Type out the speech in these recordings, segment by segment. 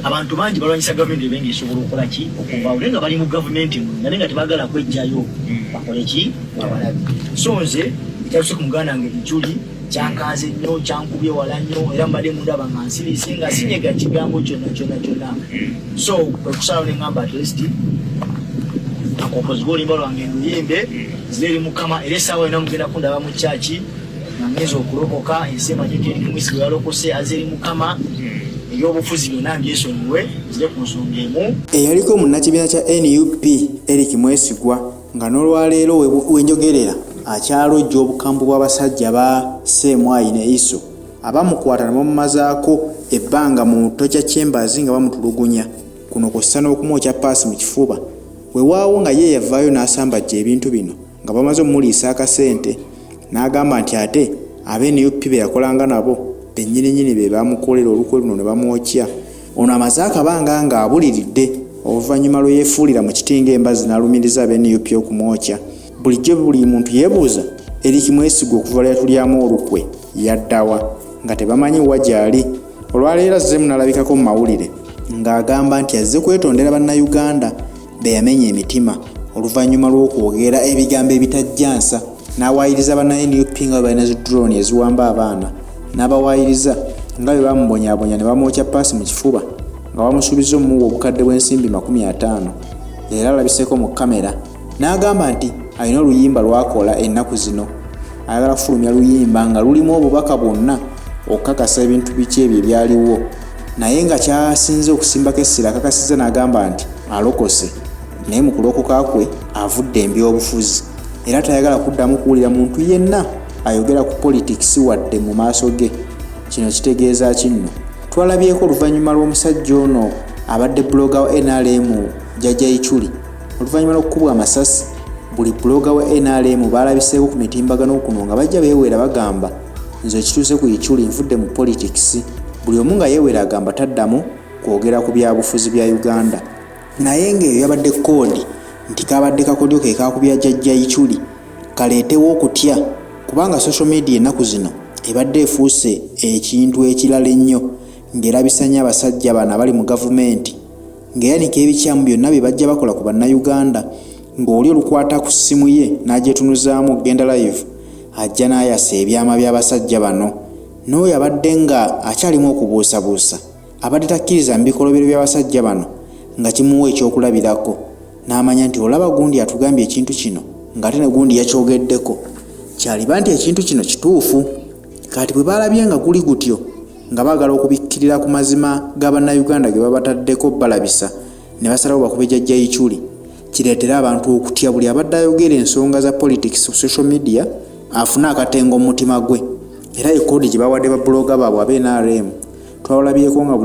abantu bangi balwanyisa gavumenti ebenga esobola okukola ki okuva nga bali mu gavumenti naye nga tebagala kwejjayo bakole ki babalabi. So nze ekyaluse ku muganda wange Bichuli kyankaze nnyo kyankubye wala nnyo era mbadde mundaba nga nsibise nga sinyega kigambo kyonna. So kwekusalawo ne ngamba at least akompozi g'oluyimba lwange nduyimbe ziri mukama era essaawa yonna mugenda kundaba mu kyaki nga ngenza okulokoka ensi emanyike eri kumwisigo yalokose azeri mukama ebyobufuzi byonna mbyesonyiwe zire ku nsonga emu. Eyaliko munnakibiina kya NUP Eric Mwesigwa nga n'olwaleero wenjogerera akyalojja obukambwe bw'abasajja ba Ssemwayi ne Iso abamukwata nebamumazaako ebbanga mu Torture Chambers nga bamutulugunya kuno kw'ossa n'okumwokya paasi mu kifuba. Weewaawo nga ye yavaayo n'asambajja ebintu bino nga bamaze omuliisa akasente n'agamba nti ate ab'NUP be yakolanga nabo bennyininyini be bamukolera olukwe luno ne bamwokya. Ono amaze akabanga nga abuliridde oluvannyuma lwe yeefuulira mu kitinga embazzi n'alumiriza ab'NUP okumwokya. Bulijjo buli muntu yeebuuza Eric Mwesigwa okuva lwe yatulyamu olukwe yaddawa nga tebamanyi wa gy'ali. Olwaleero azze munalabikako mu mawulire ng'agamba nti azze kwetondera bannayuganda be yamenya emitima oluvannyuma lw'okwogera ebigambo ebitajjansa n'awaayiriza banna NUP nga balina zi drone eziwamba abaana n'abawaayiriza nga bwe bamubonyaabonya ne bamwokya paasi mu kifuba nga bamusuubiza omuwa obukadde bw'ensimbi 50. Era alabiseeko mu kamera n'agamba nti alina oluyimba lwakola ennaku zino ayagala kufulumya luyimba nga lulimu obubaka bwonna okukakasa ebintu biki ebyo ebyaliwo, naye nga kyasinze okusimbako essira akakasiza n'agamba nti alokose naye mu kulokoka kwe avudde ebyobufuzi era tayagala kuddamu kuwulira muntu yenna ayogera ku politics wadde mu maaso ge. Kino kitegeeza kinno twalabyeko oluvannyuma lw'omusajja ono abadde bloga wa NRM Jjajja Ichuli oluvannyuma lw'okukubwa amasasi. Buli bloga wa NRM baalabiseeko ku mitimbagano kuno nga bajja beewera bagamba nze ekituuse ku Ichuli nvudde mu politics. Buli omu nga yeewera agamba taddamu kwogera ku byabufuzi bya Uganda, naye ng'eyo yabadde koodi nti kabadde kakodyo ke kakubya Jjajja Ichuli kaleetewo okutya kubanga social media ennaku zino ebadde efuuse ekintu ekirala ennyo ng'erabisanya abasajja bano abali mu gavumenti ng'eyanika ebikyamu byonna bye bajja bakola ku bannayuganda. Ng'oli olukwata ku ssimu ye n'agyetunuzaamu okgenda live ajja n'ayasa ebyama by'abasajja bano, n'oyo abadde nga akyalimu okubuusabuusa abadde takkiriza mu bikolobero by'abasajja bano nga kimuwa ekyokulabirako n'amanya nti olaba gundi atugambye ekintu kino ng'ate ne gundi yakyogeddeko kyaliba nti ekintu kino kituufu. Kati bwe balabye nga guli gutyo nga baagala okubikkirira ku mazima g'abannayuganda ge babataddeko balabisa ne basalawo bakube Jjajja Ichuli, kireetera abantu okutya buli abadde ayogera ensonga za politics ku social media afuna akatengo mu mutima gwe. Era ekkoodi gye bawadde babbuloga baabwe ab'NRM twalabyeko nga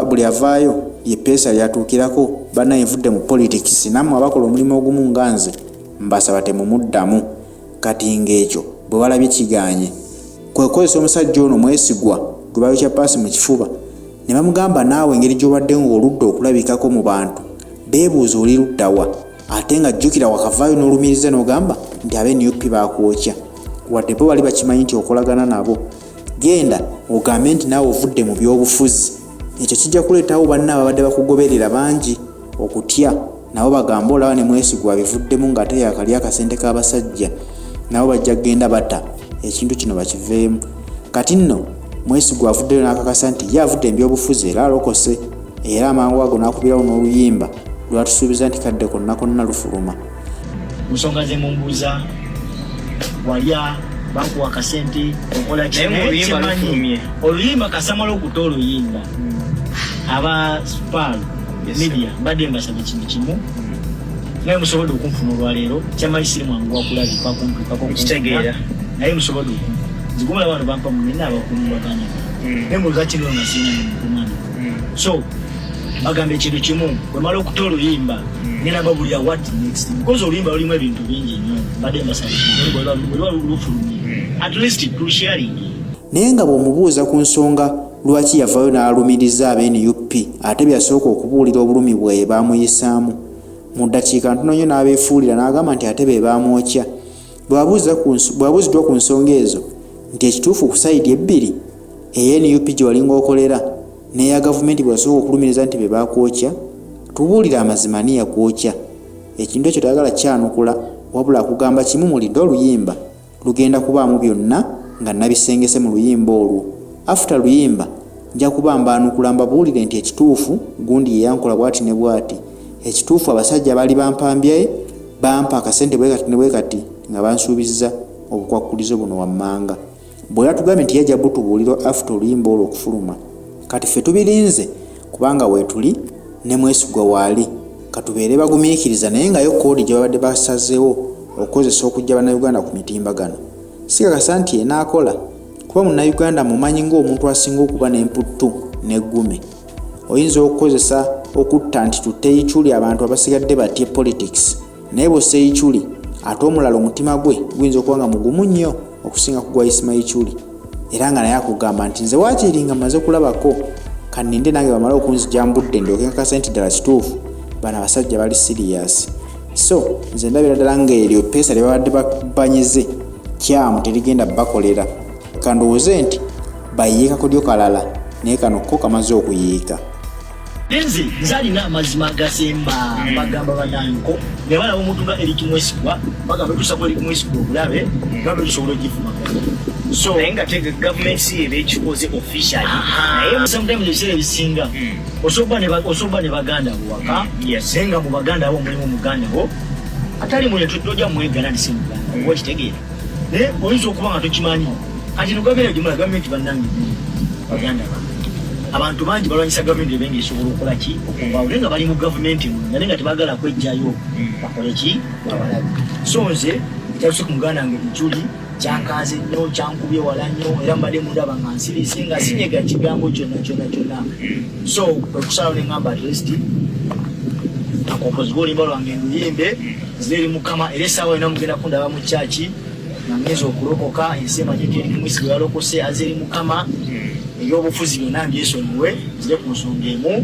buli avaayo yepeesa lyatuukirako banna envudde mu politics, nammwe abakola omulimu ogumu nga nze mbasaba temumuddamu. Kati ng'ekyo bwe walabye kiganye kwe kukozesa omusajja ono Mwesigwa gwe bayokya paasi mu kifuba ne bamugamba naawe engeri gy'obadde ng'oludda okulabikako mu bantu beebuuza oli luddawa ate nga jjukira wakavaayo n'olumiriza n'ogamba nti ab'NUP baakwokya wadde bo bali bakimanyi nti okolagana nabo. Genda ogambe nti naawe ovudde mu byobufuzi. Ekyo kijja kuleetawo banna ababadde bakugoberera bangi okutya nabo bagamba olaba ne Mwesigwa bivuddemu ng'ate yakalya akasente k'abasajja nabo bajja kgenda bata ekintu kino bakiveemu. Kati nno Mwesigwa avuddeyo n'akakasa nti ye avudde ebyobufuzi era alokose, era amangu ago n'akubirawo n'oluyimba lwatusuubiza nti kadde konna konna lufuluma. Mu nsonga ze mumbuuza walya bakuwa akasente okola kimanyi oluyimba kasamala okuta oluyimba aba Spal media mbadde mbasabye kintu kimu naye musobodde okunfuna olwaleero kyamanyi siri mwangu wakulabika kumukitegeera naye musobodde okunfuna zigumula abantu bampa munena abakumubaganya naye muluka kino ngasina mukumana so bagambe ekintu kimu bwemala okuta oluyimba ngenda babulira what next because oluyimba lulimu ebintu bingi nnyo mbadde mbasabye lufulumye at least sharing. Naye nga bw'omubuuza ku nsonga lwaki yavaayo n'alumiriza ab'NUP ate byasooka okubuulira obulumi bwe baamuyisaamu mu ddakiika ntono nnyo n'abeefuulira n'agamba nti ate be baamwokya. Bw'abuuziddwa ku nsonga ezo nti ekituufu ku sayidi ebbiri ey'NUP gye walinga okolera neya gavumenti bwasooka okulumiriza nti be bakwokya tubuulira amazima ani yakwokya. Ekintu ekyo tayagala kyanukula wabula akugamba kimu mulidde oluyimba lugenda kubaamu byonna nga nabisengese mu luyimba olwo. After luyimba nja kuba mbaanukula mbabuulire nti ekituufu gundi yeyankola bwati ne bwati. Ekituufu abasajja bali bampambye bampa akasente bwe kati nga bansuubizza obukwakkulizo buno wammanga. Bw'era tugambye nti yajja butubuuliro after oluyimba olwo okufuluma. Kati ffe tubirinze kubanga weetuli ne mwesigwa waali katubeere bagumiikiriza naye nga yo koodi gye babadde basazeewo okukozesa okujja bannayuganda ku mitimbagano. Sikakasa nti enaakola kuba munnayuganda mumanyi ng'omuntu asinga okuba n'emputtu n'eggume. Oyinza okukozesa okutta nti tutte Ichuli abantu abasigadde batye politics naye bw'ossa Ichuli ate omulala omutima gwe guyinza okuba nga mugumu nnyo okusinga kugwa Ismail Ichuli era nga naye akugamba nti nze waakiri nga mmaze kulabako kanninde nange bamala okunzija mbudde ndyoke nkakasa nti ddala kituufu bano abasajja bali serious. So nze ndabira ddala ng'eryo pesa lye babadde babanyize kyamu terigenda bakolera. Kandowooze nti bayiika kodyo kalala naye kano ko kamaze okuyiika. Nze nzalina amazima agasemba bagamba bananko ne bala omuntu nga Eric Mwesigwa bagamba tusako Eric Mwesigwa obulabe gamba tusobola ogifuna. So nayenga tege government si ebekikoze officially naye sometimes ebisere bisinga osoba ne baganda buwaka senga mu baganda abo mulimu muganda bo atali mwe tutoja mwegana ndisimba ngo kitegeera ne oyinza okuba nga tokimanyi kati nugambira jumla government bannange baganda abantu bangi balwanyisa government ebenga esobola okukola ki okuva nga bali mu government naye nga tebagala kwejjayo bakole ki babalabi. So nze kyaluse ku muganda wange Ichuli kyankaze nnyo kyankubye wala nnyo era mbadde mundaba nga nsirisi nga sinyega kigambo kyonna. So okusalawo ne ngamba at least akompozi g'oluyimba lwange nduyimbe ziri mukama era essaawa yonna mugenda kundaba mu kyaki nga ngeza okulokoka ensi emanyi nti Eric Mwesigwa yalokose azeri mukama ey'obufuzi byonna mbyesonyiwe zire ku nsonga emu.